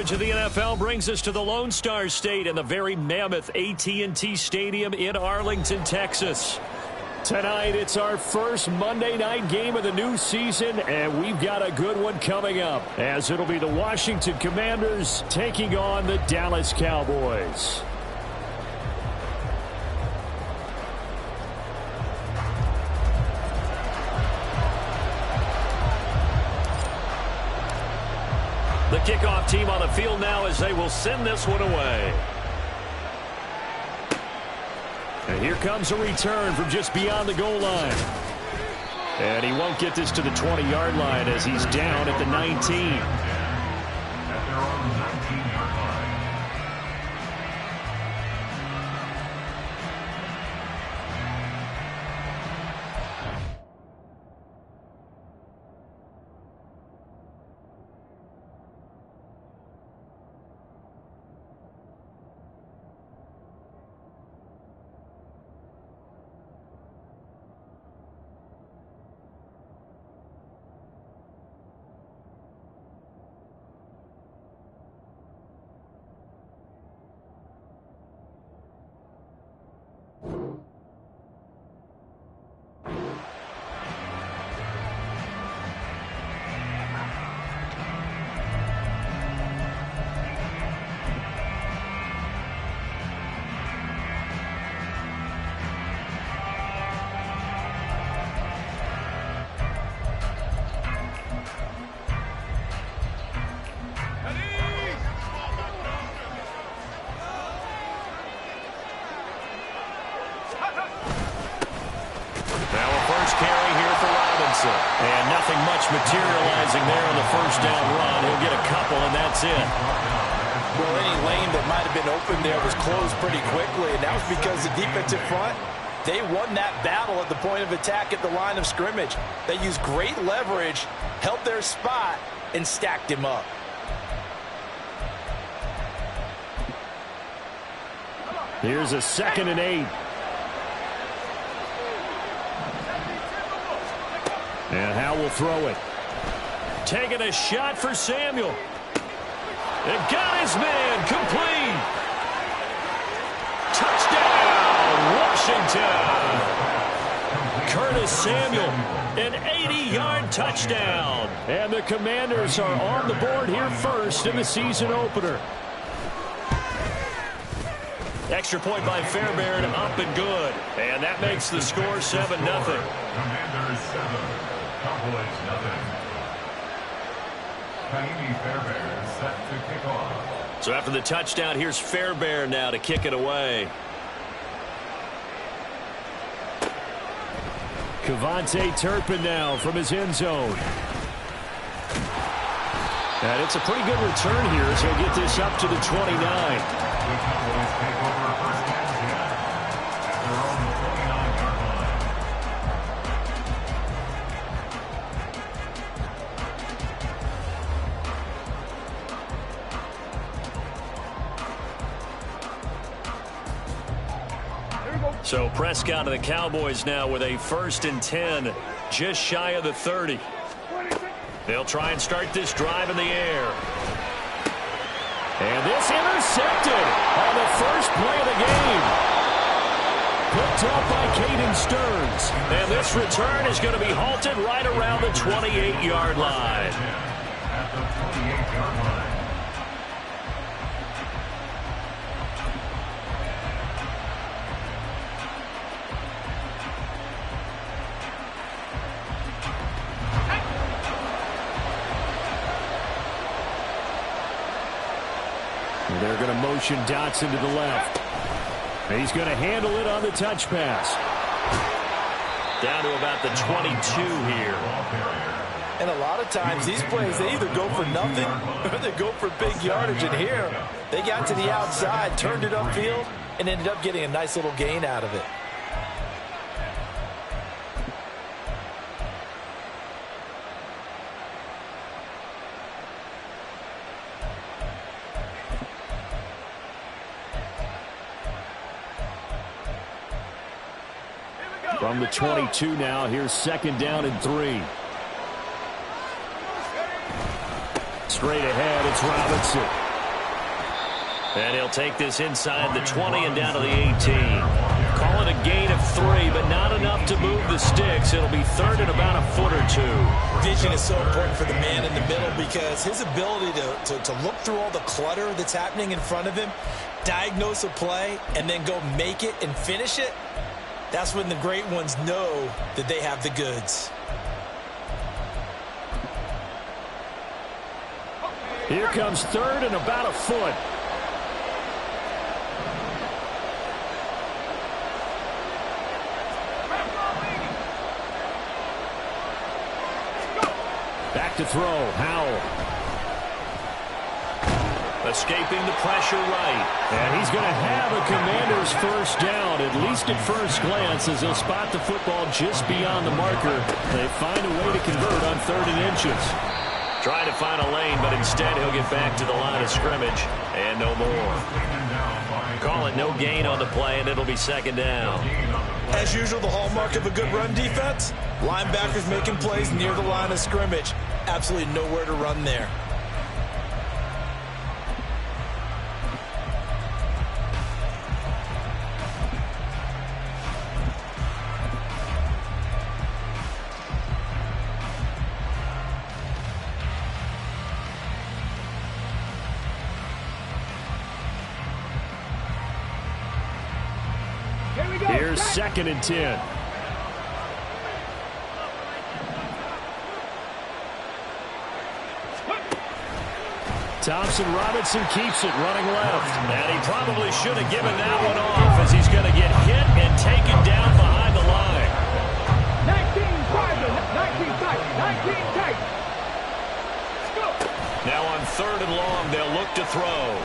coverage of the NFL brings us to the Lone Star State and the very mammoth AT&T Stadium in Arlington, Texas. Tonight, it's our first Monday night game of the new season, and we've got a good one coming up, as it'll be the Washington Commanders taking on the Dallas Cowboys. The kickoff team on the field now as they will send this one away. And here comes a return from just beyond the goal line. And he won't get this to the 20-yard line as he's down at the 19. At their own 19-yard line. And nothing much materializing there on the first down run. He'll get a couple, and that's it. Well, any lane that might have been open there was closed pretty quickly, and that was because the defensive front, they won that battle at the point of attack at the line of scrimmage. They used great leverage, held their spot, and stacked him up. Here's a 2nd and 8. And Howe will throw it. Taking a shot for Samuel. And got his man complete. Touchdown, Washington. Curtis Samuel, an 80-yard touchdown. And the Commanders are on the board here first in the season opener. Extra point by Fairbairn, up and good. And that makes the score 7-0. Commanders 7, Cowboys nothing. Kaimi Fairbairn set to kick off. So after the touchdown, here's Fairbairn now to kick it away. Cavante Turpin now from his end zone. And it's a pretty good return here as he'll get this up to the 29. The Cowboys take over first and 10 at their own 29-yard line. So Prescott and the Cowboys now with a 1st and 10, just shy of the 30. They'll try and start this drive in the air. And this intercepted on the first play of the game. Picked up by Caden Stearns. And this return is going to be halted right around the 28-yard line. At the 28-yard line. They're going to motion Dotson to the left. And he's going to handle it on the touch pass. Down to about the 22 here. And a lot of times these plays, they either go for nothing or they go for big yardage. And here, they got to the outside, turned it upfield, and ended up getting a nice little gain out of it. From the 22 now, here's 2nd down and 3. Straight ahead, it's Robinson. And he'll take this inside the 20 and down to the 18. Call it a gain of 3, but not enough to move the sticks. It'll be third and about a foot or 2. Vision is so important for the man in the middle because his ability to look through all the clutter that's happening in front of him, diagnose a play, and then go make it and finish it, that's when the great ones know that they have the goods. Here comes third and about a foot. Back to throw, Howell. Escaping the pressure right. And he's going to have a Commander's first down, at least at first glance, as he'll spot the football just beyond the marker. They find a way to convert on 3rd and inches. Trying to find a lane, but instead he'll get back to the line of scrimmage, and no more. Call it no gain on the play, and it'll be 2nd down. As usual, the hallmark of a good run defense, linebackers making plays near the line of scrimmage. Absolutely nowhere to run there. Here's 2nd and 10. Thompson-Robinson keeps it running left. And he probably should have given that one off as he's going to get hit and taken down behind the line. 19 tight. Now on 3rd and long, they'll look to throw.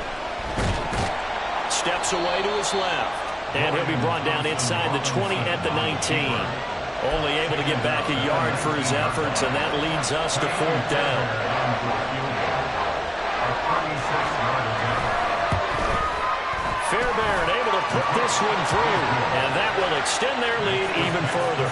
Steps away to his left. And he'll be brought down inside the 20 at the 19. Only able to get back a yard for his efforts, and that leads us to 4th down. Fairbairn able to put this one through, and that will extend their lead even further.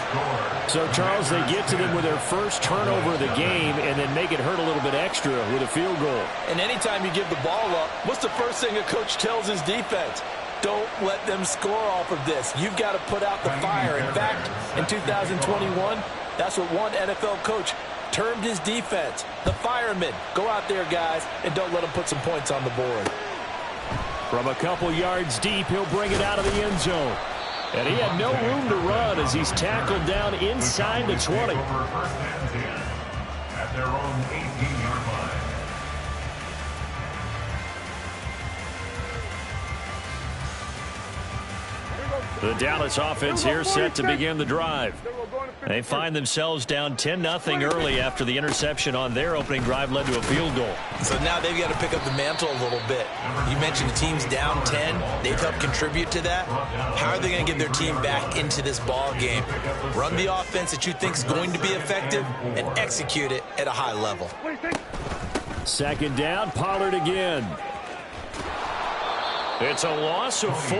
So, Charles, they get to them with their first turnover of the game and then make it hurt a little bit extra with a field goal. And anytime you give the ball up, what's the first thing a coach tells his defense? Don't let them score off of this. You've got to put out the fire. In fact, in 2021, that's what one NFL coach termed his defense. The firemen. Go out there, guys, and don't let them put some points on the board. From a couple yards deep, he'll bring it out of the end zone. And he had no room to run as he's tackled down inside the 20. At their own 18-yard line. The Dallas offense here set to begin the drive. They find themselves down 10-0 early after the interception on their opening drive led to a field goal. So now they've got to pick up the mantle a little bit. You mentioned the team's down 10. They've helped contribute to that. How are they going to get their team back into this ball game? Run the offense that you think is going to be effective and execute it at a high level. 2nd down, Pollard again. It's a loss of 4.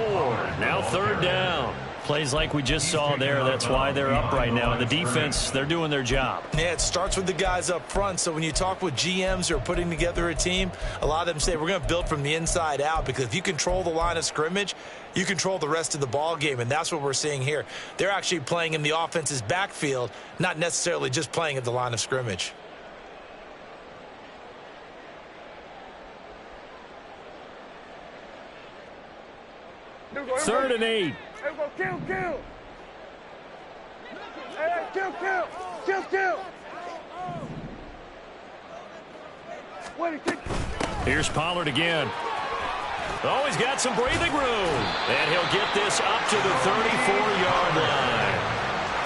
Now 3rd down. Plays like we just saw there. That's why they're up right now. And the defense, they're doing their job. Yeah, it starts with the guys up front. So when you talk with GMs who are putting together a team, a lot of them say we're going to build from the inside out, because if you control the line of scrimmage, you control the rest of the ball game. And that's what we're seeing here. They're actually playing in the offense's backfield, not necessarily just playing at the line of scrimmage. Third and 8. Hey, go kill. Hey, kill. Here's Pollard again. Oh, he's got some breathing room. And he'll get this up to the 34-yard line.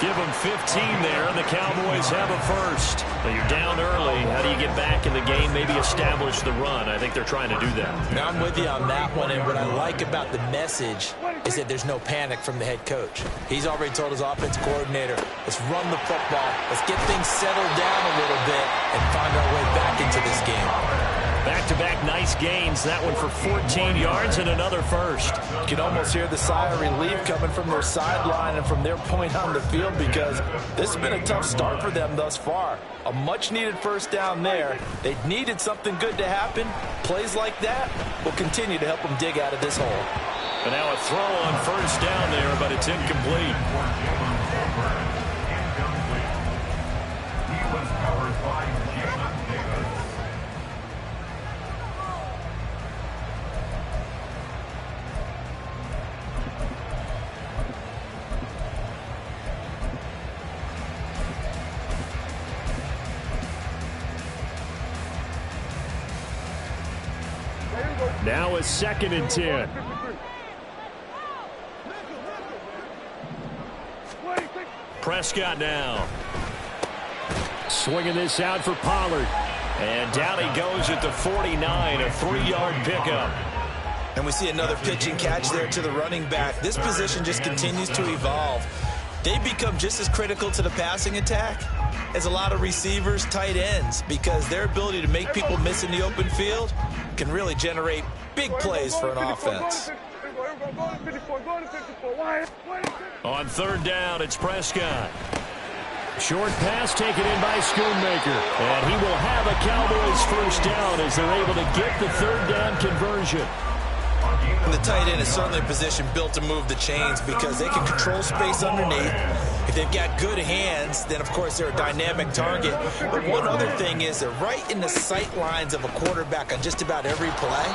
Give them 15 there, and the Cowboys have a first. Now you're down early. How do you get back in the game, maybe establish the run? I think they're trying to do that. Now I'm with you on that one, and what I like about the message is that there's no panic from the head coach. He's already told his offense coordinator, let's run the football, let's get things settled down a little bit and find our way back into this game. Back-to-back nice gains. That one for 14 yards and another first. You can almost hear the sigh of relief coming from their sideline and from their point on the field, because this has been a tough start for them thus far. A much-needed first down there. They needed something good to happen. Plays like that will continue to help them dig out of this hole. And now a throw on first down there, but it's incomplete. He was covered by Jalen Davis. Now a 2nd and 10. Prescott now. Swinging this out for Pollard. And down he goes at the 49, a 3-yard pickup. And we see another pitch and catch there to the running back. This position just continues to evolve. They become just as critical to the passing attack as a lot of receivers, tight ends, because their ability to make people miss in the open field can really generate big plays for an offense. On 3rd down, it's Prescott. Short pass taken in by Schoonmaker. And he will have a Cowboys first down as they're able to get the 3rd down conversion. And the tight end is certainly a position built to move the chains because they can control space underneath. If they've got good hands, then of course they're a dynamic target. But one other thing is they're right in the sight lines of a quarterback on just about every play.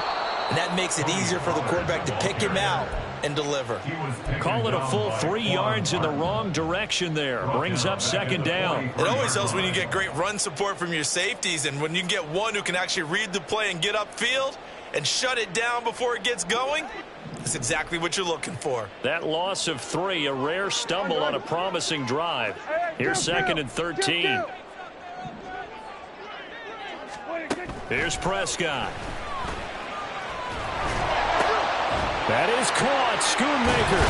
And that makes it easier for the quarterback to pick him out and deliver. Call it a full 3 yards in the wrong direction there. Brings up 2nd down. It always helps when you get great run support from your safeties, and when you get one who can actually read the play and get upfield and shut it down before it gets going. That's exactly what you're looking for. That loss of 3, a rare stumble on a promising drive. Here's 2nd and 13. Here's Prescott. That is caught. Schoonmaker.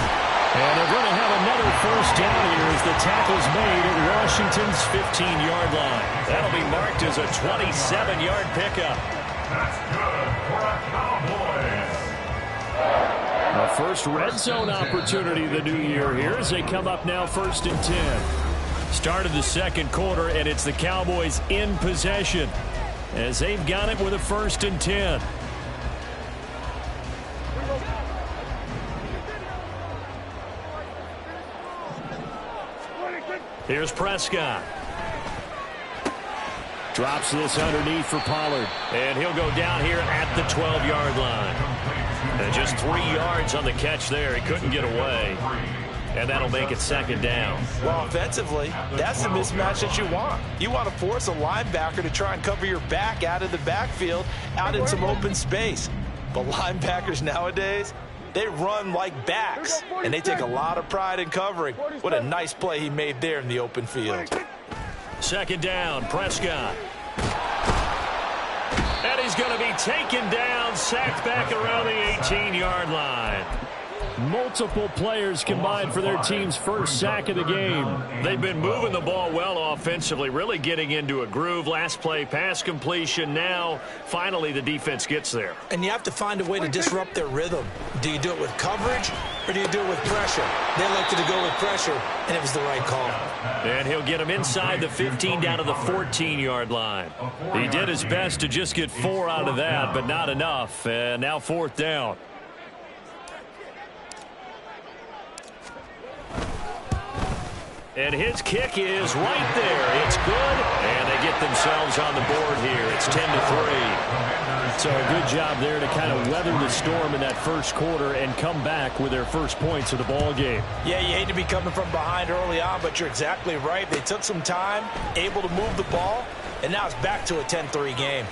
And they're going to have another first down here as the tackle's made at Washington's 15-yard line. That'll be marked as a 27-yard pickup. That's good for a Cowboys. The first red zone opportunity of the new year here as they come up now 1st and 10. Started the 2nd quarter, and it's the Cowboys in possession as they've got it with a 1st and 10. Here's Prescott. Drops this underneath for Pollard. And he'll go down here at the 12-yard line. And just 3 yards on the catch there. He couldn't get away. And that'll make it 2nd down. Well, offensively, that's the mismatch that you want. You want to force a linebacker to try and cover your back out of the backfield, out in some open space. But linebackers nowadays, they run like backs, and they take a lot of pride in covering. What a nice play he made there in the open field. 2nd down, Prescott. And he's going to be taken down, sacked back around the 18-yard line. Multiple players combined for their team's first sack of the game. They've been moving the ball well offensively, really getting into a groove. Last play, pass completion. Now, finally, the defense gets there. And you have to find a way to disrupt their rhythm. Do you do it with coverage, or do you do it with pressure? They elected to go with pressure, and it was the right call. And he'll get him inside the 15 down to the 14-yard line. He did his best to just get 4 out of that, but not enough. And now 4th down. And his kick is right there. It's good, and they get themselves on the board here. It's 10-3. So a good job there to kind of weather the storm in that first quarter and come back with their first points of the ball game. Yeah, you hate to be coming from behind early on, but you're exactly right. They took some time, able to move the ball, and now it's back to a 10-3 game.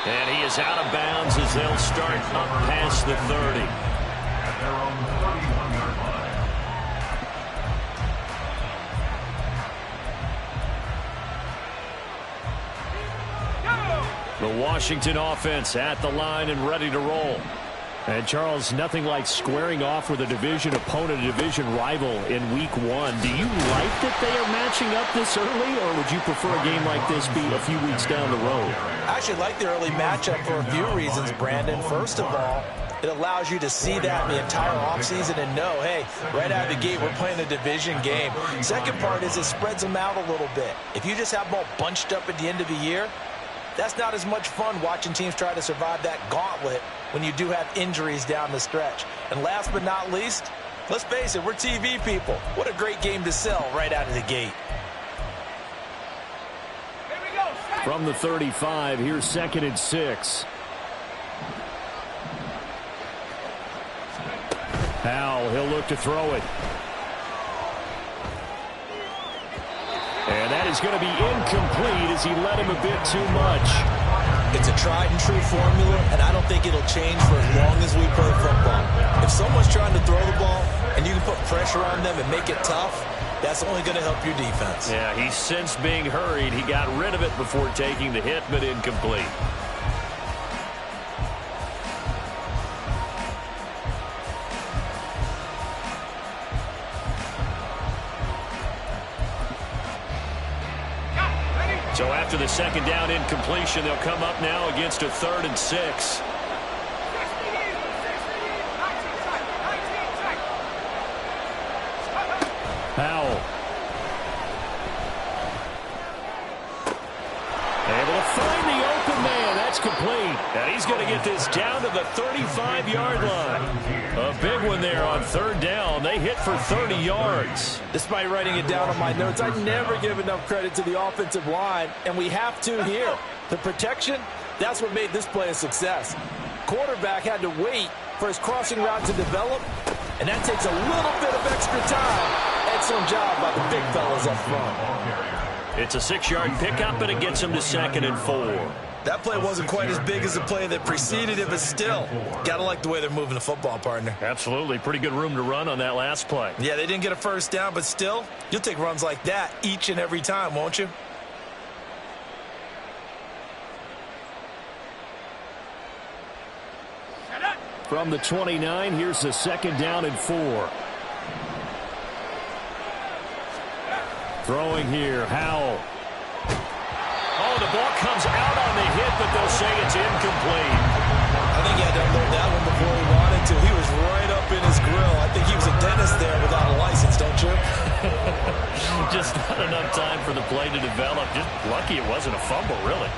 And he is out of bounds as they'll start up past the 30. At their own 31-yard line. The Washington offense at the line and ready to roll. And, Charles, nothing like squaring off with a division opponent, a division rival in Week 1. Do you like that they are matching up this early, or would you prefer a game like this be a few weeks down the road? I actually like the early matchup for a few reasons, Brandon. First of all, it allows you to see that in the entire offseason and know, hey, right out of the gate, we're playing a division game. Second part is it spreads them out a little bit. If you just have them all bunched up at the end of the year, that's not as much fun watching teams try to survive that gauntlet when you do have injuries down the stretch. And last but not least, let's face it, we're TV people. What a great game to sell right out of the gate. From the 35, here's 2nd and 6. Howell, he'll look to throw it. And that is going to be incomplete as he led him a bit too much. It's a tried and true formula, and I don't think it'll change for as long as we play football. If someone's trying to throw the ball and you can put pressure on them and make it tough, that's only going to help your defense. Yeah, he's since being hurried. He got rid of it before taking the hit, but incomplete. So after the 2nd down incompletion, they'll come up now against a 3rd and 6. Howell. Able to find the open man. That's complete. And he's going to get this down to the 35-yard line. A big one there on 3rd down. They hit for 30 yards. Despite writing it down on my notes, I never give enough credit to the offensive line, and we have to here. The protection, that's what made this play a success. Quarterback had to wait for his crossing route to develop, and that takes a little bit of extra time. Excellent job by the big fellas up front. It's a 6-yard pickup, and it gets him to 2nd and 4. That play wasn't quite as big as the play that preceded it, but still, gotta like the way they're moving the football, partner. Absolutely. Pretty good room to run on that last play. Yeah, they didn't get a first down, but still, you'll take runs like that each and every time, won't you? From the 29, here's the 2nd down and 4. Throwing here, Howell. Oh, the ball comes out on the hit, but they'll say it's incomplete. I think he had to unload that one before he wanted to. He was right up in his grill. I think he was a dentist there without a license, don't you? Just not enough time for the play to develop. Just lucky it wasn't a fumble, really.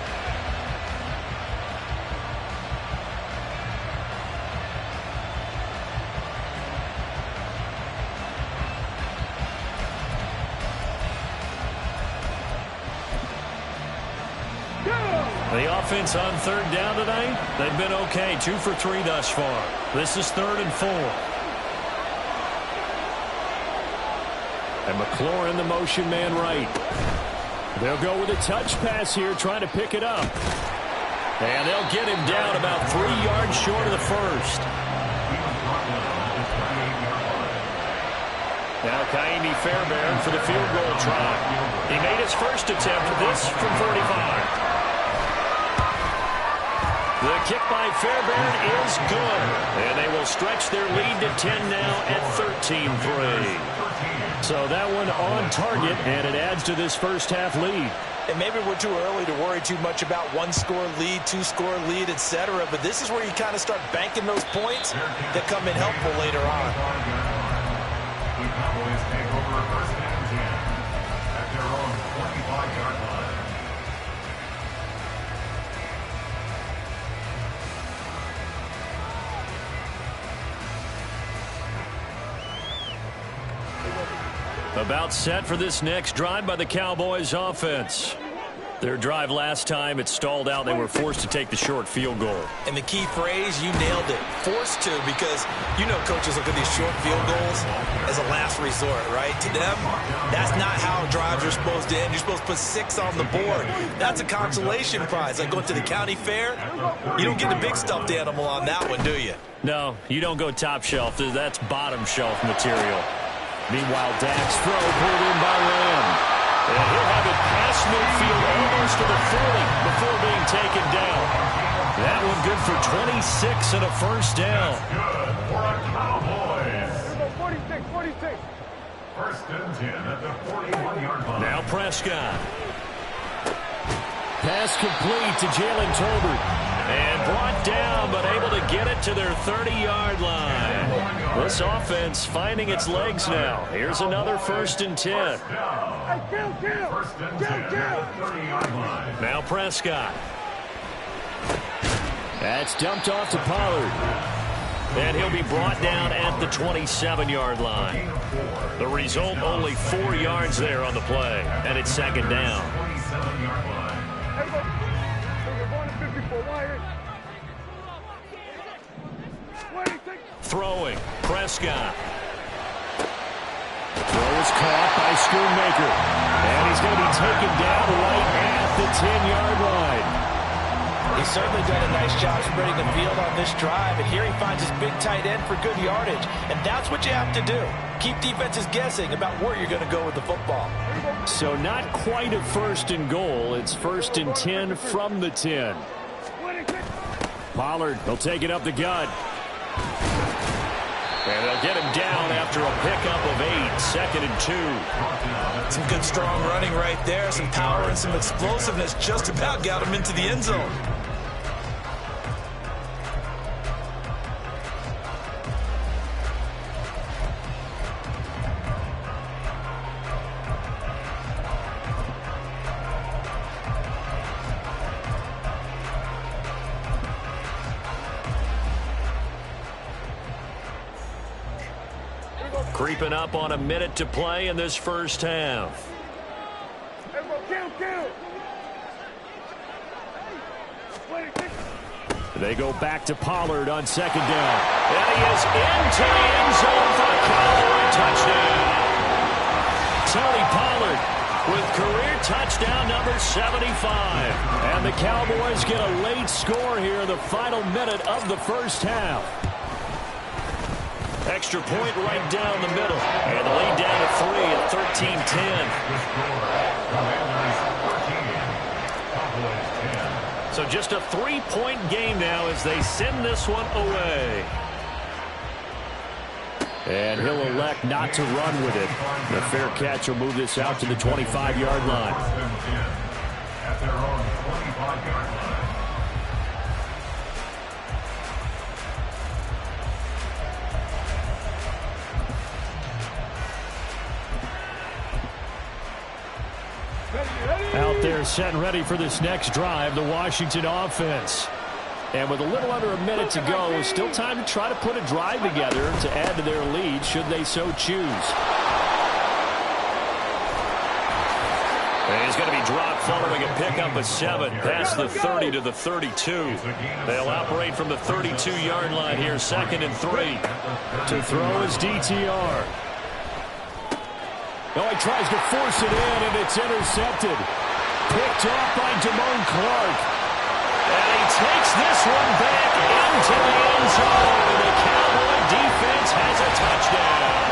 The offense on 3rd down tonight, they've been okay. 2 for 3 thus far. This is 3rd and 4. And McLaurin, the motion man right. They'll go with a touch pass here, trying to pick it up. And they'll get him down about 3 yards short of the first. Now Kaimi Fairbairn for the field goal try. He made his first attempt, this from 45. The kick by Fairbairn is good. And they will stretch their lead to 10 now at 13-3. So that one on target, and it adds to this first half lead. And maybe we're too early to worry too much about 1-score lead, 2-score lead, etc. But this is where you kind of start banking those points that come in helpful later on. The Cowboys take over 1st and 10 at their own 45-yard line. About set for this next drive by the Cowboys offense. Their drive last time, it stalled out. They were forced to take the short field goal. And the key phrase, you nailed it. Forced to, because you know coaches look at these short field goals as a last resort, right? To them, that's not how drives are supposed to end. You're supposed to put 6 on the board. That's a consolation prize. Like going to the county fair, you don't get the big stuffed animal on that one, do you? No, you don't go top shelf. That's bottom shelf material. Meanwhile, Dak's throw pulled in by Lamb. And he'll have it past midfield almost to the 40 before being taken down. That one good for 26 and a first down. Good for a Cowboys. 46, 46. First and 10 at the 41-yard line. Now Prescott. Pass complete to Jalen Tolbert. And brought down, but able to get it to their 30-yard line. This offense finding its legs now. Here's another first and 10. Hey, kill. First and 10 at the 30-yard line. Now Prescott. That's dumped off to Pollard. And he'll be brought down at the 27-yard line. The result, only 4 yards there on the play. And it's second down. 27-yard line. Throwing. Prescott. Throw is caught by Schoonmaker. And he's going to be taken down right at the 10-yard line. He's certainly done a nice job spreading the field on this drive, and here he finds his big tight end for good yardage, and that's what you have to do. Keep defenses guessing about where you're going to go with the football. So not quite a first and goal. It's first and 10 from the 10. Pollard, he'll take it up the gut. And they'll get him down after a pickup of 8, second and 2. Some good strong running right there, some power and some explosiveness just about got him into the end zone. Creeping up on a minute to play in this first half. They go back to Pollard on second down. And he is into the end zone for a Cowboy touchdown. Tony Pollard with career touchdown number 75. And the Cowboys get a late score here in the final minute of the first half. Extra point right down the middle. And the lead down to 3 at 13-10. So just a 3-point game now as they send this one away. And he'll elect not to run with it. The fair catch will move this out to the 25-yard line. At their own 25-yard line. Out there set and ready for this next drive, the Washington offense. And with a little under a minute to go, still time to try to put a drive together to add to their lead should they so choose. And he's going to be dropped following a pickup of 7 past the 30 to the 32. They'll operate from the 32-yard line here, second and 3. To throw is DTR. Oh, he tries to force it in, and it's intercepted. Picked off by Damone Clark. And he takes this one back into the end zone. And the Cowboy defense has a touchdown.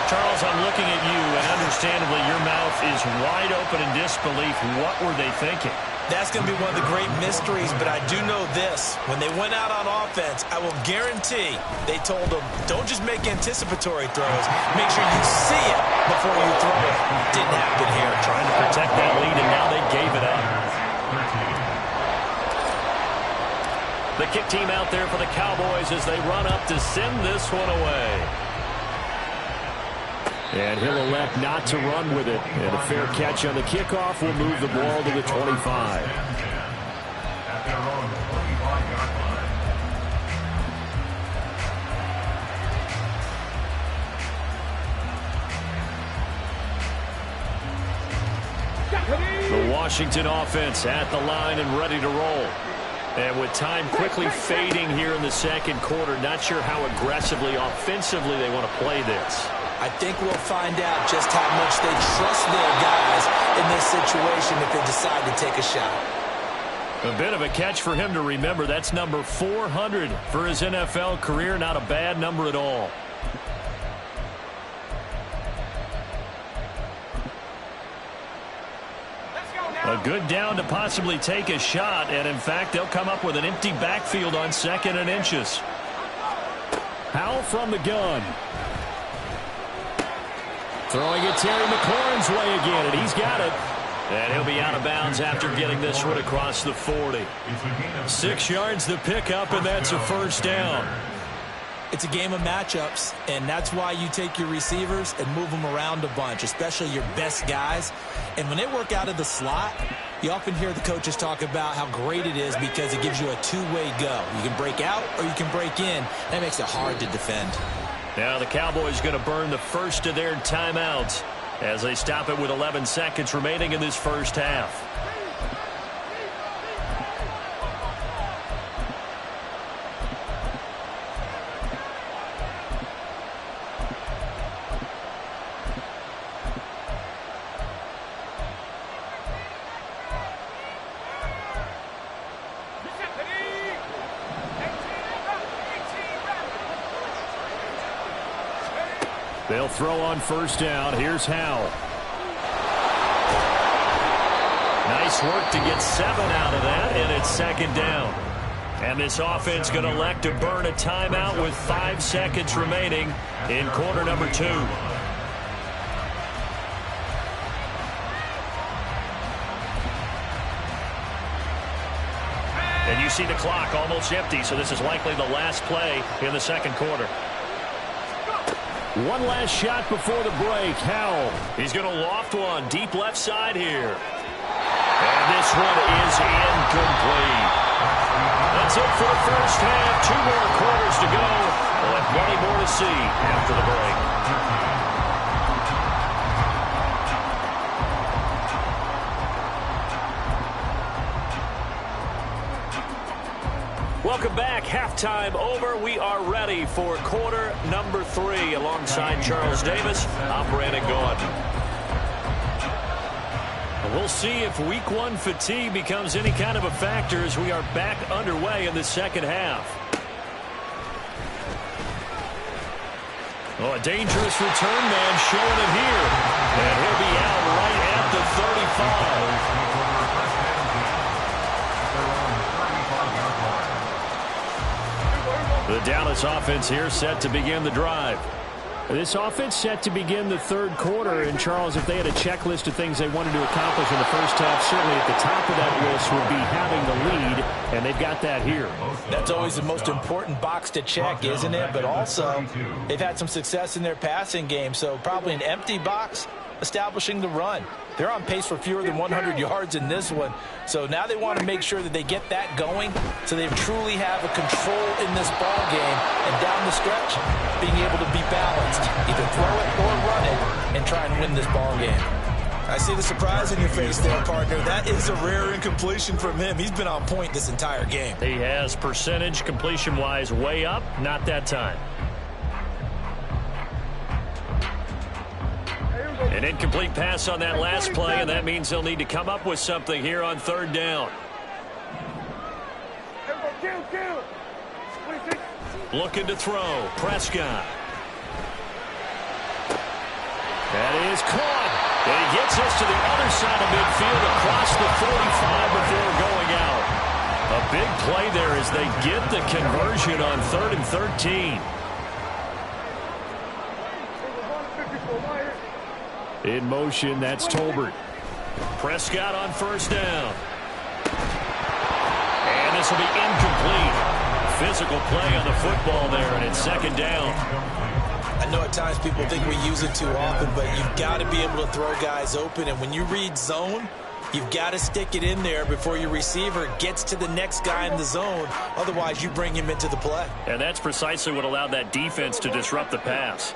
Charles, I'm looking at you, and understandably your mouth is wide open in disbelief. What were they thinking? That's going to be one of the great mysteries, but I do know this. When they went out on offense, I will guarantee they told them, don't just make anticipatory throws. Make sure you see it before you throw it. Didn't happen here. Trying to protect that lead, and now they gave it up. The kick team out there for the Cowboys as they run up to send this one away. And he'll elect not to run with it. And a fair catch on the kickoff will move the ball to the 25. At their own 25-yard line. The Washington offense at the line and ready to roll. And with time quickly fading here in the second quarter, not sure how aggressively, offensively they want to play this. I think we'll find out just how much they trust their guys in this situation if they decide to take a shot. A bit of a catch for him to remember. That's number 400 for his NFL career. Not a bad number at all. A A good down to possibly take a shot, and in fact, they'll come up with an empty backfield on 2nd and inches. Howell from the gun. Throwing it Terry McLaurin's way again, and he's got it. And he'll be out of bounds after getting this one across the 40. 6 yards to pick up, and that's a first down. It's a game of matchups, and that's why you take your receivers and move them around a bunch, especially your best guys. And when they work out of the slot, you often hear the coaches talk about how great it is because it gives you a two-way go. You can break out or you can break in. That makes it hard to defend. Now the Cowboys going to burn the first of their timeouts as they stop it with 11 seconds remaining in this first half. They'll throw on first down. Here's Howell. Nice work to get 7 out of that, and it's 2nd down. And this offense going to elect to burn a timeout with 5 seconds remaining in quarter number 2. And you see the clock almost empty, so this is likely the last play in the 2nd quarter. One last shot before the break. Howell. He's going to loft one deep left side here. And this one is incomplete. That's it for the first half. 2 more quarters to go. We'll have plenty more to see after the break. Welcome back. Halftime over. We are ready for quarter number 3 alongside Charles Davis. I'm Brandon Gordon. We'll see if week 1 fatigue becomes any kind of a factor as we are back underway in the second half. Oh, a dangerous return man showing it here. And he'll be out right at the 35. The Dallas offense here set to begin the drive. This offense set to begin the 3rd quarter. And, Charles, if they had a checklist of things they wanted to accomplish in the first half, certainly at the top of that list would be having the lead, and they've got that here. That's always the most important box to check, isn't it? But also, they've had some success in their passing game, so probably an empty box establishing the run. They're on pace for fewer than 100 yards in this one. So now they want to make sure that they get that going so they truly have a control in this ball game. And down the stretch, being able to be balanced. Either throw it or run it and try and win this ball game. I see the surprise in your face there, partner. That is a rare incompletion from him. He's been on point this entire game. He has percentage completion-wise way up. Not that time. An incomplete pass on that last play, and that means they'll need to come up with something here on 3rd down. Looking to throw. Prescott. That is caught. And he gets us to the other side of midfield across the 45 before going out. A big play there as they get the conversion on 3rd and 13. In motion, that's Tolbert. Prescott on first down. And this will be incomplete. Physical play on the football there, and it's 2nd down. I know at times people think we use it too often, but you've got to be able to throw guys open. And when you read zone, you've got to stick it in there before your receiver gets to the next guy in the zone. Otherwise, you bring him into the play. And that's precisely what allowed that defense to disrupt the pass.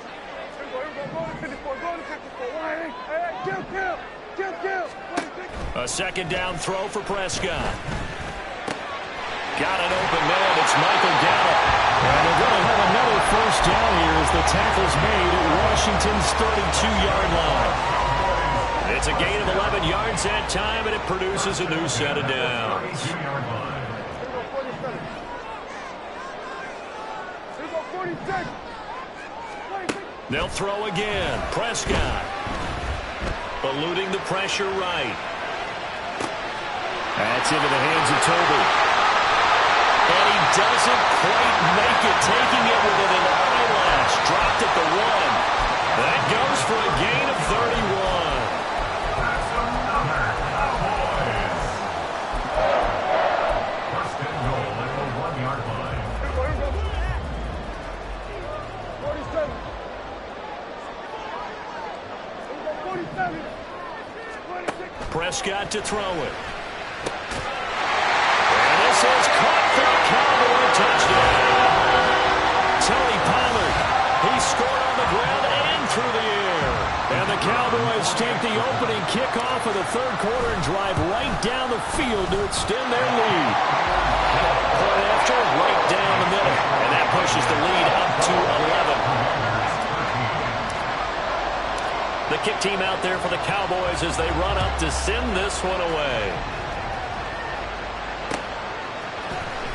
A 2nd down throw for Prescott. Got an open man. It's Michael Gallup. And they're going to have another first down here as the tackle's made at Washington's 32-yard line. It's a gain of 11 yards that time, and it produces a new set of downs. They'll throw again. Prescott eluding the pressure right. That's into the hands of Toby. And he doesn't quite make it, taking it within an eyelash. Dropped at the 1. That goes for a gain of 31. That's another Cowboys. First and goal at the 1-yard line. 47. 47. 26. Prescott to throw it. And this is caught for a Cowboy touchdown. Tony Pollard, he scored on the ground and through the air. And the Cowboys take the opening kickoff of the third quarter and drive right down the field to extend their lead. Point after, right down the middle. And that pushes the lead up to 11. The kick team out there for the Cowboys as they run up to send this one away.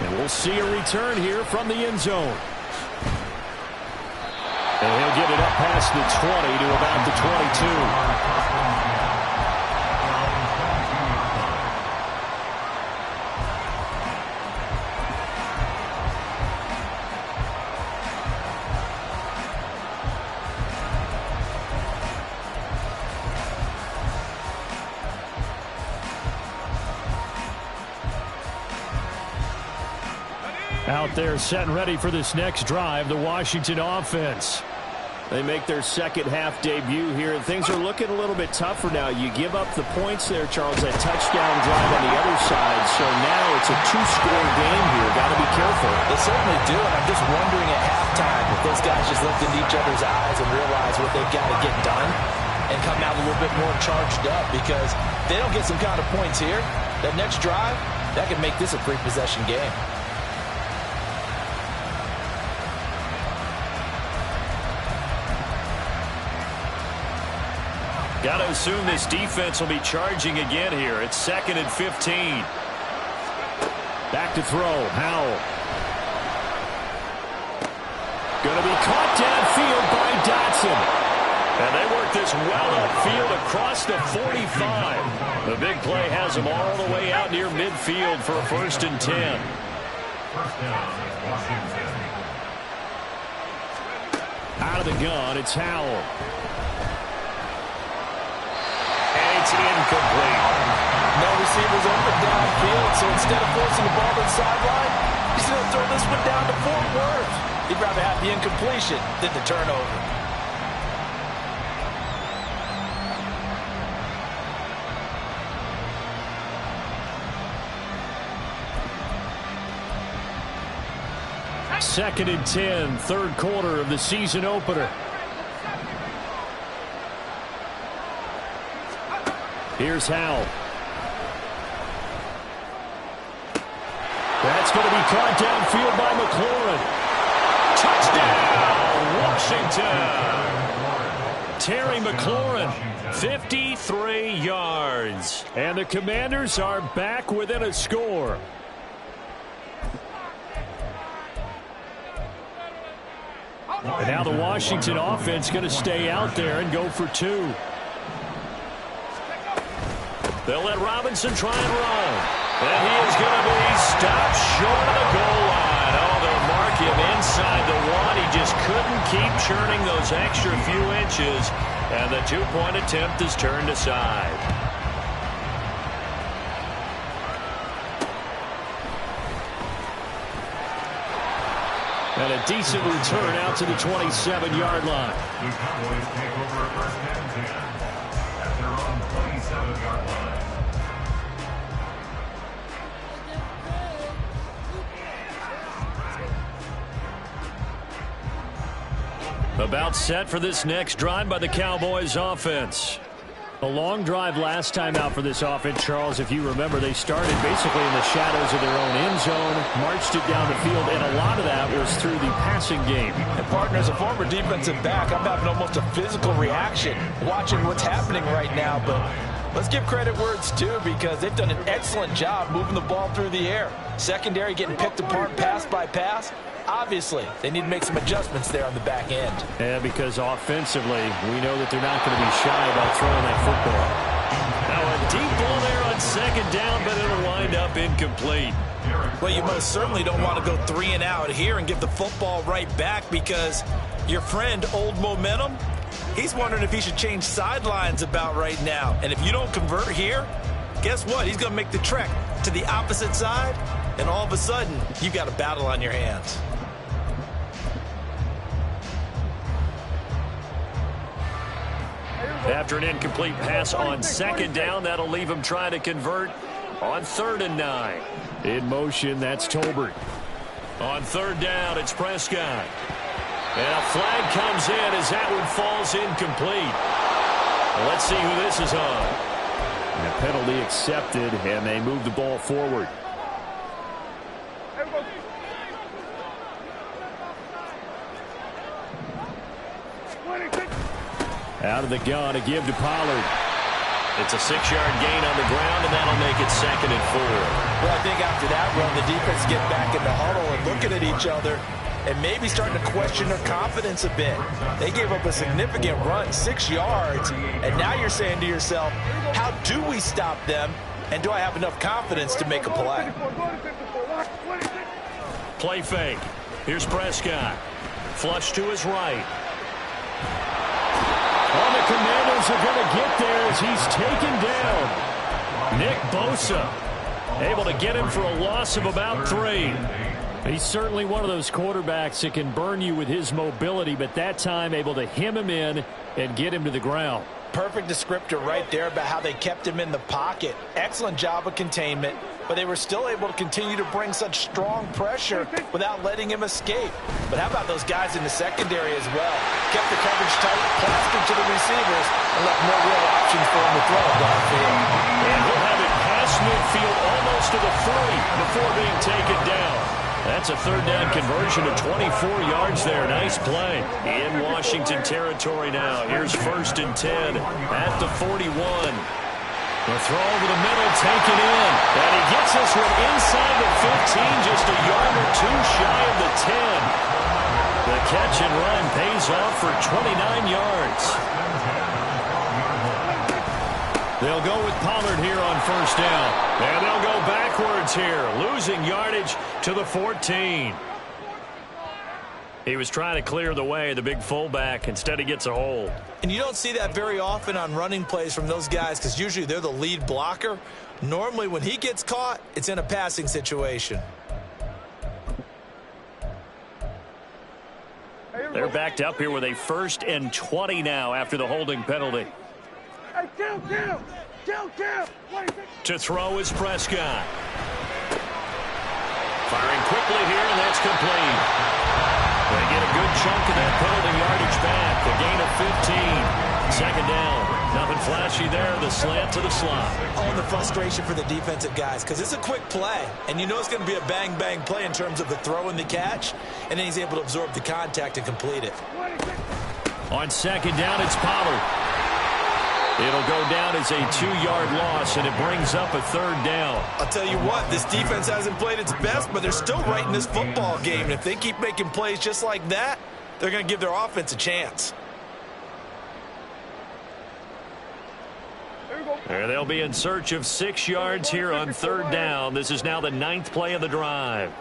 And we'll see a return here from the end zone. And he'll get it up past the 20 to about the 22. Out there set and ready for this next drive, the Washington offense. They make their second half debut here, and things are looking a little bit tougher now. You give up the points there, Charles, that touchdown drive on the other side. So now it's a two-score game here. Got to be careful. They certainly do, and I'm just wondering at halftime if those guys just looked into each other's eyes and realize what they've got to get done and come out a little bit more charged up, because if they don't get some kind of points here, that next drive, that could make this a three-possession game. Got to assume this defense will be charging again here. It's 2nd and 15. Back to throw. Howell. Going to be caught downfield by Dotson. And they work this well upfield across the 45. The big play has them all the way out near midfield for a 1st and 10. First down is Washington. Out of the gun, it's Howell. It's incomplete. No receivers open downfield, so instead of forcing the ball to the sideline, he's going to throw this one down to Fort Worth. He'd rather have the incompletion than the turnover. Second and 10, third quarter of the season opener. Here's Howell. That's going to be caught downfield by McLaurin. Touchdown, Washington. Terry McLaurin, 53 yards. And the Commanders are back within a score. And now the Washington offense going to stay out there and go for 2. They'll let Robinson try and run. And he is going to be stopped short of the goal line. Oh, they'll mark him inside the 1. He just couldn't keep churning those extra few inches. And the 2-point attempt is turned aside. And a decent return out to the 27-yard line. The Cowboys take over 1st and 10 at their own 27-yard line. About set for this next drive by the Cowboys offense. A long drive last time out for this offense, Charles. If you remember, they started basically in the shadows of their own end zone, marched it down the field, and a lot of that was through the passing game. And partner, as a former defensive back, I'm having almost a physical reaction watching what's happening right now. But let's give credit where it's due, because they've done an excellent job moving the ball through the air. Secondary getting picked apart pass by pass. Obviously, they need to make some adjustments there on the back end. Yeah, because offensively, we know that they're not going to be shy about throwing that football. Now a deep ball there on on second down, but it'll wind up incomplete. Well, you most certainly don't want to go 3 and out here and give the football right back, because your friend, Old Momentum, he's wondering if he should change sidelines about right now. And if you don't convert here, guess what? He's going to make the trek to the opposite side, and all of a sudden, you've got a battle on your hands. After an incomplete pass on second down, that'll leave him trying to convert on 3rd and 9. In motion, that's Tolbert. On 3rd down, it's Prescott. And a flag comes in as that one falls incomplete. Well, let's see who this is on. And a penalty accepted, and they move the ball forward. Out of the gun, a give to Pollard. It's a 6-yard gain on the ground, and that'll make it 2nd and 4. Well, I think after that run, the defense get back in the huddle and looking at each other and maybe starting to question their confidence a bit. They gave up a significant run, 6 yards, and now you're saying to yourself, how do we stop them, and do I have enough confidence to make a play? Play fake. Here's Prescott. Flush to his right. Well, the Commandos are going to get there as he's taken down. Nick Bosa able to get him for a loss of about 3. He's certainly one of those quarterbacks that can burn you with his mobility, but that time able to hem him in and get him to the ground. Perfect descriptor right there about how they kept him in the pocket. Excellent job of containment, but they were still able to continue to bring such strong pressure without letting him escape. But how about those guys in the secondary as well? Kept the coverage tight, plastered to the receivers, and left no real options for him to throw downfield. And he'll have it past midfield almost to the 40 before being taken down. That's a 3rd down conversion of 24 yards there. Nice play. In Washington territory now. Here's 1st and 10 at the 41. The throw over the middle, taken in. And he gets this one inside the 15, just a yard or 2 shy of the 10. The catch and run pays off for 29 yards. They'll go with Pollard here on 1st down. And they'll go backwards here, losing yardage to the 14. He was trying to clear the way, the big fullback. Instead, he gets a hold. And you don't see that very often on running plays from those guys, because usually they're the lead blocker. Normally, when he gets caught, it's in a passing situation. They're backed up here with a 1st and 20 now after the holding penalty. Hey, count. To throw is Prescott. Firing quickly here, and that's complete. They get a good chunk of that penalty yardage back. A gain of 15. 2nd down. Nothing flashy there. The slant to the slot. Oh, and the frustration for the defensive guys, because it's a quick play. And you know it's going to be a bang-bang play in terms of the throw and the catch. And then he's able to absorb the contact and complete it. On 2nd down, it's Pollard. It'll go down as a 2-yard loss, and it brings up a 3rd down. I'll tell you what, this defense hasn't played its best, but they're still right in this football game. And if they keep making plays just like that, they're going to give their offense a chance. And they'll be in search of 6 yards here on 3rd down. This is now the 9th play of the drive.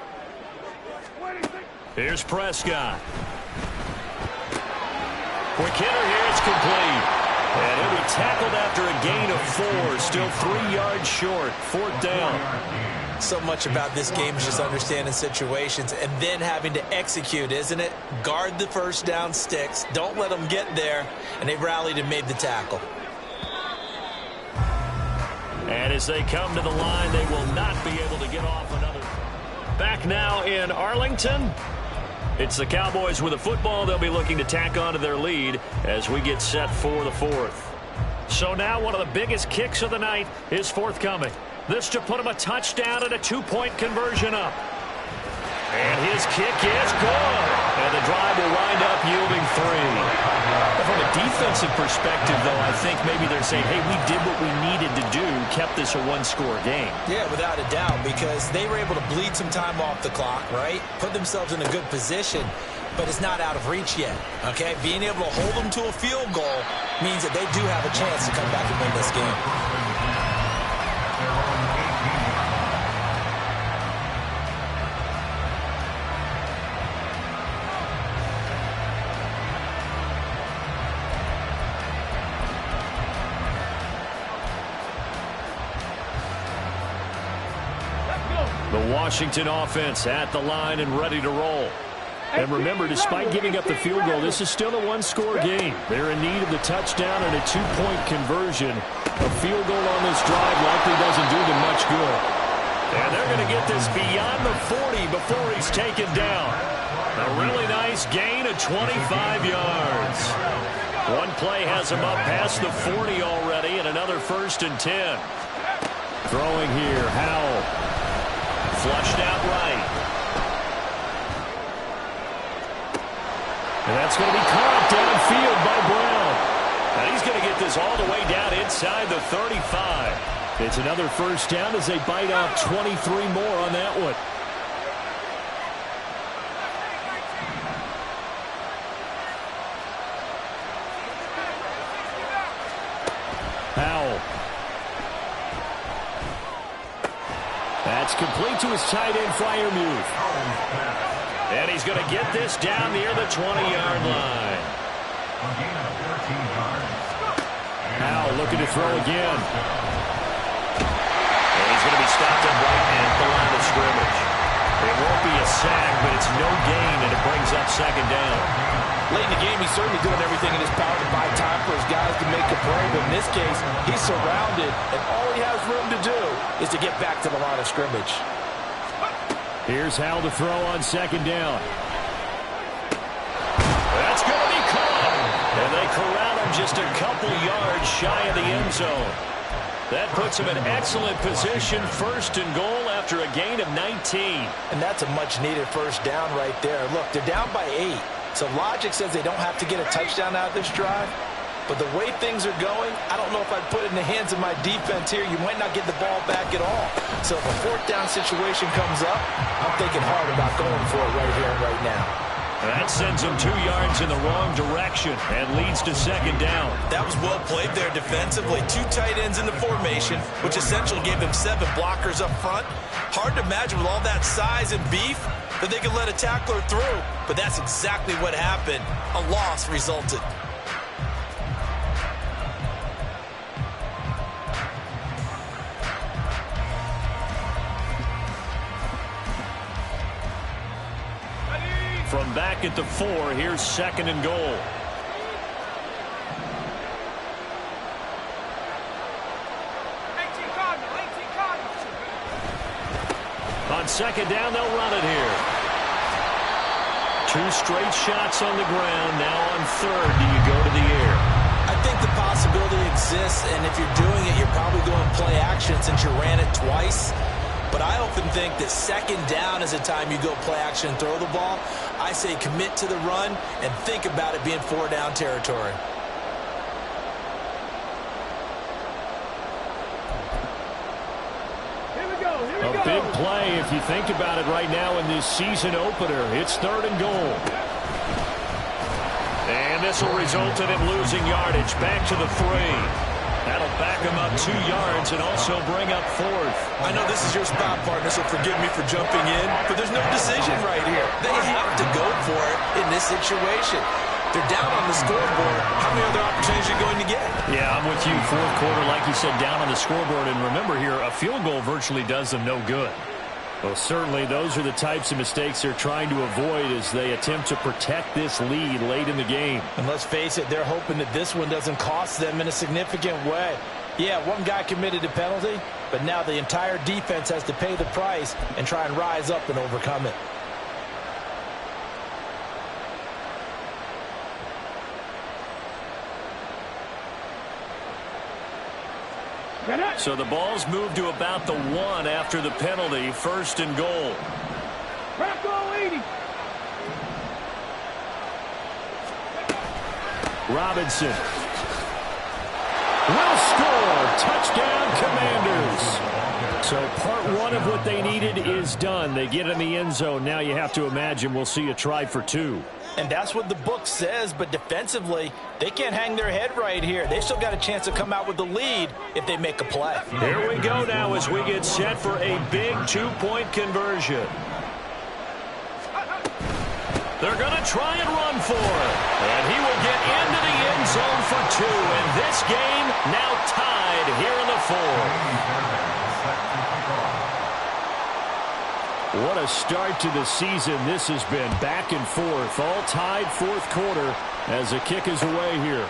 Here's Prescott. Quick hitter here, it's complete. And he'll be tackled after a gain of 4. Still 3 yards short. 4th down. So much about this game is just understanding situations and then having to execute, isn't it? Guard the 1st down sticks. Don't let them get there. And they rallied and made the tackle. And as they come to the line, they will not be able to get off another. Back now in Arlington. It's the Cowboys with a football. They'll be looking to tack on to their lead as we get set for the 4th. So now one of the biggest kicks of the night is forthcoming. This to put him a touchdown and a 2-point conversion up. And his kick is good. And the drive will wind up yielding 3. From a defensive perspective, though, I think maybe they're saying, hey, we did what we needed to do, kept this a 1-score game. Yeah, without a doubt, because they were able to bleed some time off the clock, right? Put themselves in a good position, but it's not out of reach yet, okay? Being able to hold them to a field goal means that they do have a chance to come back and win this game. The Washington offense at the line and ready to roll. And remember, despite giving up the field goal, this is still a one-score game. They're in need of the touchdown and a two-point conversion. A field goal on this drive likely doesn't do them much good. And they're going to get this beyond the 40 before he's taken down. A really nice gain of 25 yards. One play has him up past the 40 already, and another 1st and 10. Throwing here, Howell. Flushed out right. And that's going to be caught downfield by Brown. And he's going to get this all the way down inside the 35. It's another 1st down as they bite off 23 more on that one. Howell. That's complete to his tight end Freiermuth. And he's going to get this down near the 20-yard line. Howell looking to throw again. And he's going to be stopped up right at the line of scrimmage. It won't be a sack, but it's no gain, and it brings up 2nd down. Late in the game, he's certainly doing everything in his power to buy time for his guys to make a play. But in this case, he's surrounded, and all he has room to do is to get back to the line of scrimmage. Here's Howell to throw on 2nd down. That's going to be caught. And they corral him just a couple yards shy of the end zone. That puts him in excellent position, 1st and goal after a gain of 19. And that's a much-needed 1st down right there. Look, they're down by 8. So logic says they don't have to get a touchdown out of this drive. But the way things are going, I don't know if I'd put it in the hands of my defense here. You might not get the ball back at all. So if a 4th down situation comes up, I'm thinking hard about going for it right here and right now. That sends him 2 yards in the wrong direction and leads to 2nd down. That was well played there defensively. 2 tight ends in the formation, which essentially gave them 7 blockers up front. Hard to imagine with all that size and beef that they could let a tackler through. But that's exactly what happened. A loss resulted. From back at the 4, here's 2nd and goal. On 2nd down, they'll run it here. 2 straight shots on the ground. Now on 3rd, do you go to the air? I think the possibility exists, and if you're doing it, you're probably going play action since you ran it twice. But I often think that 2nd down is a time you go play action and throw the ball. I say commit to the run and think about it being 4-down territory. A big play if you think about it right now in this season opener. It's 3rd and goal. And this will result in him losing yardage back to the 3. That'll back him up 2 yards and also bring up 4th. I know this is your spot, partner, so forgive me for jumping in, but there's no decision right here. They have to go for it in this situation. They're down on the scoreboard. How many other opportunities are you going to get? Yeah, I'm with you. 4th quarter, like you said, down on the scoreboard. And remember here, a field goal virtually does them no good. Well, certainly those are the types of mistakes they're trying to avoid as they attempt to protect this lead late in the game. And let's face it, they're hoping that this one doesn't cost them in a significant way. Yeah, one guy committed a penalty, but now the entire defense has to pay the price and try and rise up and overcome it. So the ball's moved to about the 1 after the penalty. 1st and goal. Robinson will score. Touchdown, Commanders. So part 1 of what they needed is done. They get in the end zone. Now you have to imagine we'll see a try for 2. And that's what the book says, but defensively, they can't hang their head right here. They've still got a chance to come out with the lead if they make a play. Here we go now as we get set for a big 2-point conversion. They're going to try and run for it. And he will get into the end zone for 2. And this game now tied here in the 4th. What a start to the season this has been. Back and forth, all tied fourth quarter as the kick is away here.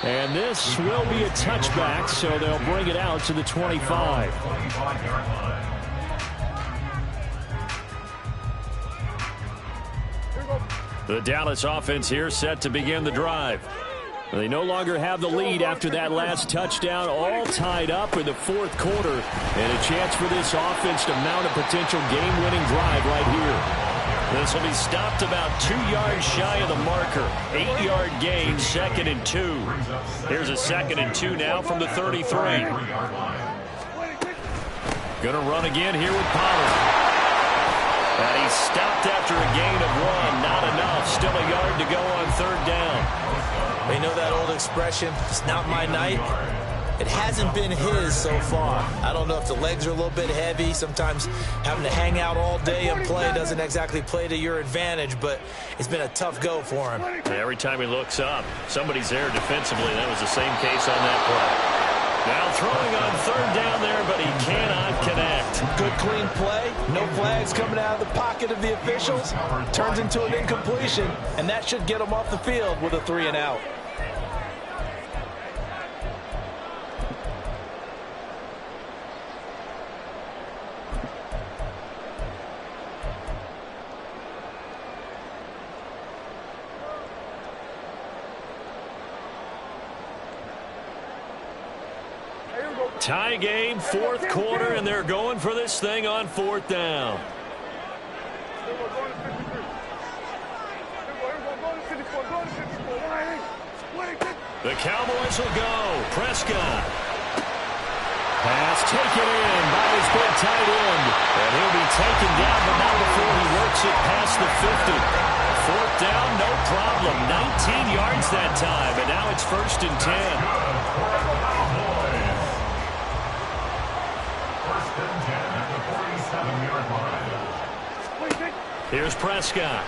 And this will be a touchback, so they'll bring it out to the 25. The Dallas offense here set to begin the drive. They no longer have the lead after that last touchdown, all tied up in the fourth quarter, and a chance for this offense to mount a potential game-winning drive right here. This will be stopped about 2 yards shy of the marker. 8-yard gain, 2nd and 2. Here's a 2nd and 2 now from the 33. Going to run again here with Pollard. And he's stopped after a gain of 1. Not enough. Still a yard to go on 3rd down. You know that old expression, it's not my night? It hasn't been his so far. I don't know if the legs are a little bit heavy. Sometimes having to hang out all day and play doesn't exactly play to your advantage, but it's been a tough go for him. Every time he looks up, somebody's there defensively. That was the same case on that play. Now throwing on 3rd down there, but he cannot connect. Good clean play. No flags coming out of the pocket of the officials. Turns into an incompletion, and that should get him off the field with a 3 and out. Tie game, fourth quarter, and they're going for this thing on 4th down. The Cowboys will go. Prescott. Pass taken in by his big tight end. And he'll be taken down, but not before he works it past the 50. 4th down, no problem. 19 yards that time, and now it's 1st and 10. Here's Prescott.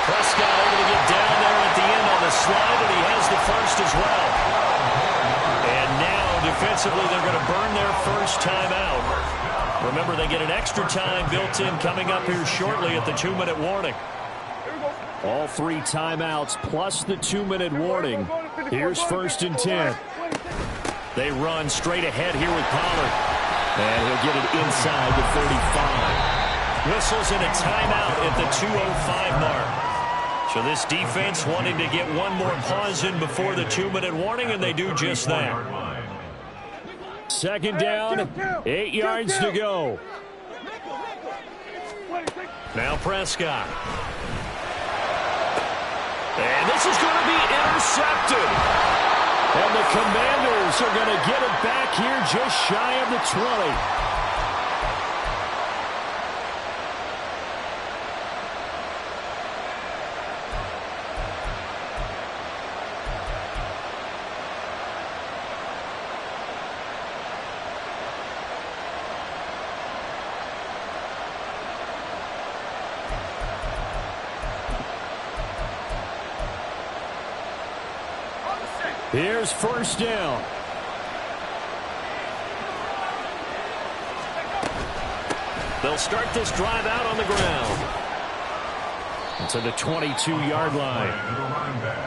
Prescott able to get down there at the end on the slide, and he has the first as well. And now, defensively, they're going to burn their first timeout. Remember, they get an extra time built in coming up here shortly at the 2-minute warning. All 3 timeouts plus the 2-minute warning. Here's 1st and 10. They run straight ahead here with Pollard. And he'll get it inside the 35. Whistles in a timeout at the 2:05 mark. So this defense wanting to get one more pause in before the 2-minute warning, and they do just that. 2nd down, 8 yards to go. Now Prescott. And this is going to be intercepted. And the Commanders are going to get it back here just shy of the 20. Here's 1st down. They'll start this drive out on the ground. To the 22-yard line.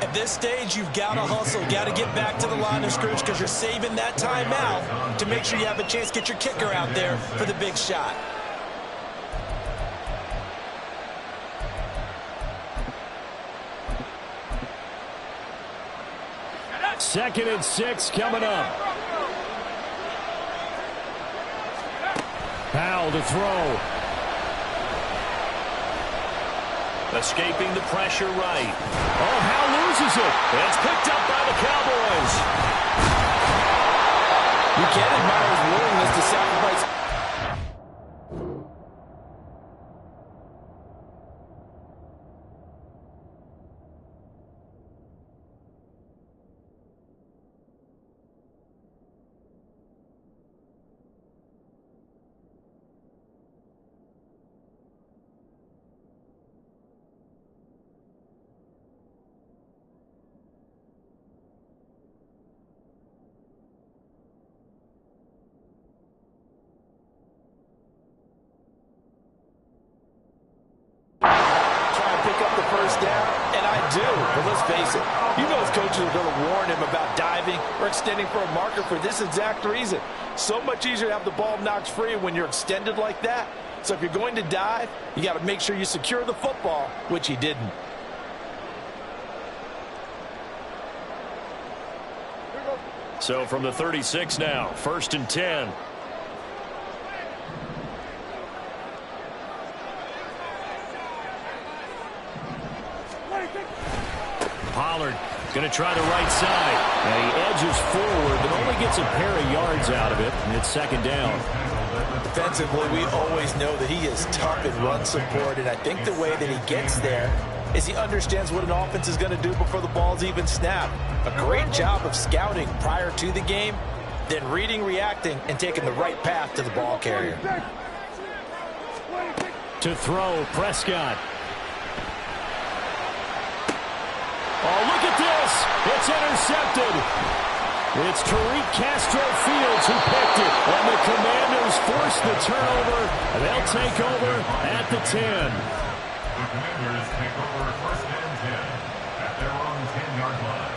At this stage, you've got to hustle, got to get back to the line of scrimmage because you're saving that timeout to make sure you have a chance to get your kicker out there for the big shot. Second and 6 coming up. Powell to throw. Escaping the pressure right. Oh, Powell loses it. It's picked up by the Cowboys. You can't admire his willingness to sacrifice. do, but let's face it, you know his coaches are going to warn him about diving or extending for a marker for this exact reason. So much easier to have the ball knocked free when you're extended like that. So if you're going to dive, you got to make sure you secure the football, which he didn't. So from the 36 now, 1st and 10. Pollard going to try the right side. And he edges forward, but only gets a pair of yards out of it, and it's 2nd down. Defensively, we always know that he is tough in run support, and I think the way that he gets there is he understands what an offense is going to do before the ball's even snapped. A great job of scouting prior to the game, then reading, reacting, and taking the right path to the ball carrier. To throw, Prescott. Oh, look at this. It's intercepted. It's Tariq Castro-Fields who picked it. And the Commanders force the turnover. And they'll take over at the 10. The Commanders take over 1st and 10 at their own 10-yard line.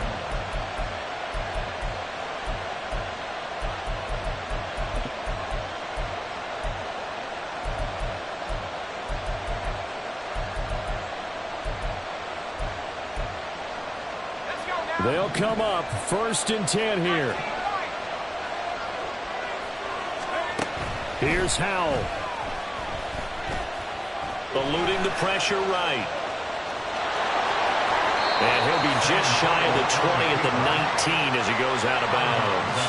They'll come up 1st and 10 here. Here's Howell. Eluding the pressure right. And he'll be just shy of the 20 at the 19 as he goes out of bounds.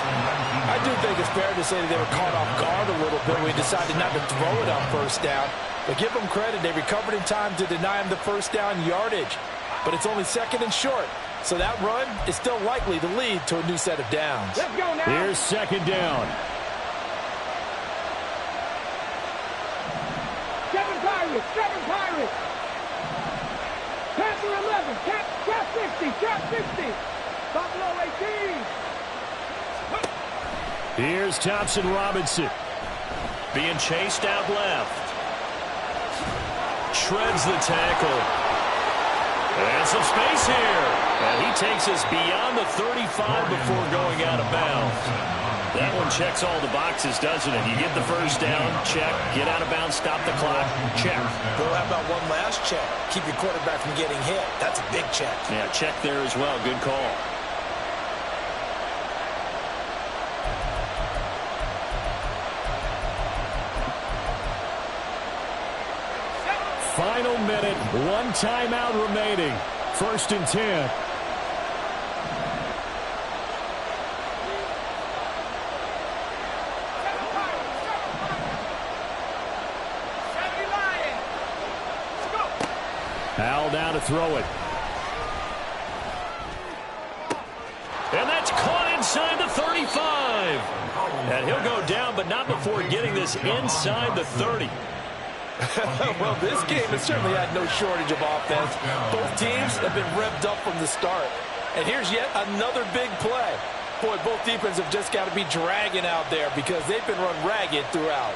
I do think it's fair to say that they were caught off guard a little bit when we decided not to throw it on 1st down. But give them credit. They recovered in time to deny him the 1st down yardage. But it's only 2nd and short. So that run is still likely to lead to a new set of downs. Let's go now. Here's 2nd down. Seven Pirates. Panther 11, cap 50. Buffalo 18. Here's Thompson Robinson. Being chased out left. Shreds the tackle. And some space here. And he takes us beyond the 35 before going out of bounds. That one checks all the boxes, doesn't it? You get the 1st down, check. Get out of bounds, stop the clock, check. Well, how about one last check? Keep your quarterback from getting hit. That's a big check. Yeah, check there as well. Good call. Final minute, 1 timeout remaining. 1st and 10. Howell down to throw it. And that's caught inside the 35. And he'll go down, but not before getting this inside the 30. Well, this game has certainly had no shortage of offense. Both teams have been revved up from the start. And here's yet another big play. Boy, both defenses have just got to be dragging out there because they've been run ragged throughout.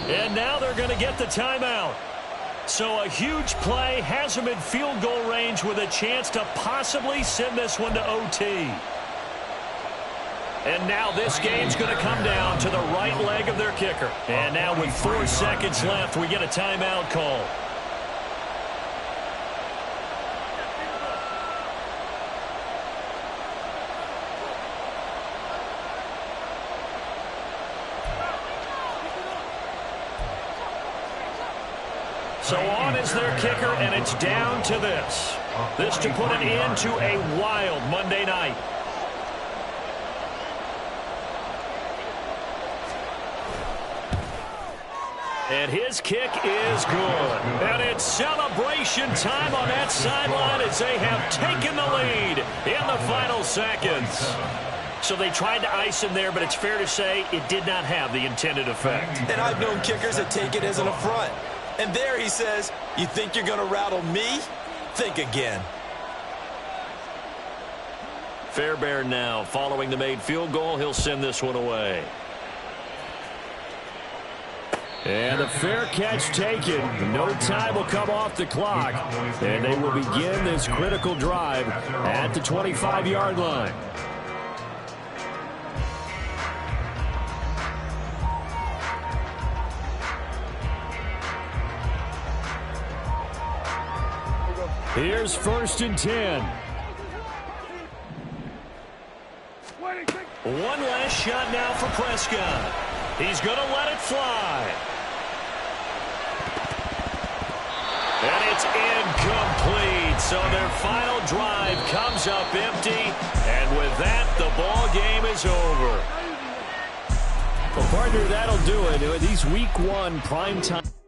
And now they're going to get the timeout. So a huge play has them in field goal range with a chance to possibly send this one to OT. And now this game's going to come down to the right leg of their kicker. And now with 4 seconds left, we get a timeout call. So on is their kicker, and it's down to this. This to put an end to a wild Monday night. And his kick is good. And it's celebration time on that sideline as they have taken the lead in the final seconds. So they tried to ice him there, but it's fair to say it did not have the intended effect. And I've known kickers that take it as an affront. And there he says, you think you're going to rattle me? Think again. Fairbairn now following the made field goal. He'll send this one away. And the fair catch taken. No time will come off the clock. And they will begin this critical drive at the 25-yard line. Here's 1st and 10. One last shot now for Prescott. He's going to let it fly. And it's incomplete. So their final drive comes up empty. And with that, the ball game is over. Well, partner, that'll do it. These Week 1 primetime.